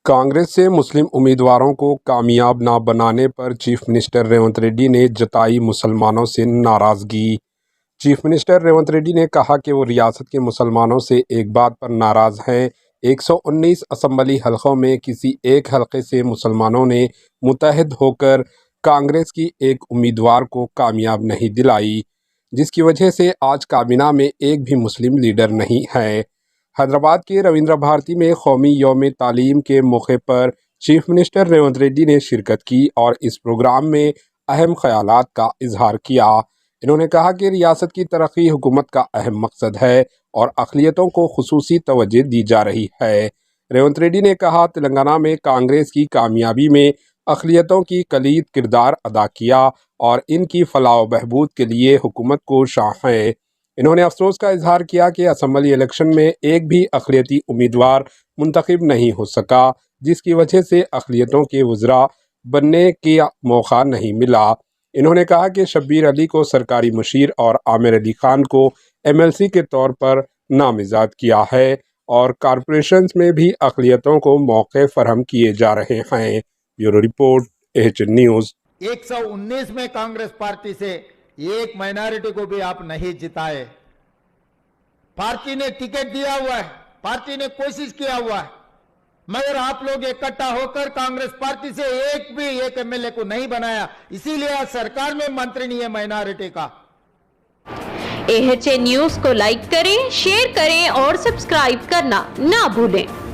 कांग्रेस से मुस्लिम उम्मीदवारों को कामयाब न बनाने पर चीफ मिनिस्टर रेवंत रेड्डी ने जताई मुसलमानों से नाराज़गी। चीफ मिनिस्टर रेवंत रेड्डी ने कहा कि वो रियासत के मुसलमानों से एक बात पर नाराज़ हैं। 119 असम्बली हलकों में किसी एक हलके से मुसलमानों ने मुत्तहिद होकर कांग्रेस की एक उम्मीदवार को कामयाब नहीं दिलाई, जिसकी वजह से आज काबीना में एक भी मुस्लिम लीडर नहीं है। हैदराबाद के रविंद्र भारती में कौमी यौम तालीम के मौके पर चीफ मिनिस्टर रेवंत रेड्डी ने शिरकत की और इस प्रोग्राम में अहम ख्यालात का इजहार किया। इन्होंने कहा कि रियासत की तरक्की हुकूमत का अहम मकसद है और अक़लियतों को खुसूसी तवज्जो दी जा रही है। रेवंत रेड्डी ने कहा, तेलंगाना में कांग्रेस की कामयाबी में अक़लियतों की कलीद किरदार अदा किया और इनकी फलाह व बहबूद के लिए हुकूमत को शाह है। इन्होंने अफसोस का इजहार किया कि असम्बली इलेक्शन में एक भी अक़लियती उम्मीदवार मुंतखब नहीं हो सका, जिसकी वजह से अक़लियतों के वज़रा बनने का मौका नहीं मिला। इन्होंने कहा कि शब्बीर अली को सरकारी मुशीर और आमिर अली खान को MLC के तौर पर नामज़द किया है और कॉरपोरेशंस में भी अक़लियतों को मौके फराहम किए जा रहे हैं। Bureau report, AHN news. 119 में कांग्रेस पार्टी से एक माइनॉरिटी को भी आप नहीं जिताए। पार्टी ने टिकट दिया हुआ है, पार्टी ने कोशिश किया हुआ है, मगर आप लोग इकट्ठा होकर कांग्रेस पार्टी से एक MLA को नहीं बनाया। इसीलिए आज सरकार में मंत्री नहीं है माइनॉरिटी का। AHN न्यूज़ को लाइक करें, शेयर करें और सब्सक्राइब करना ना भूलें।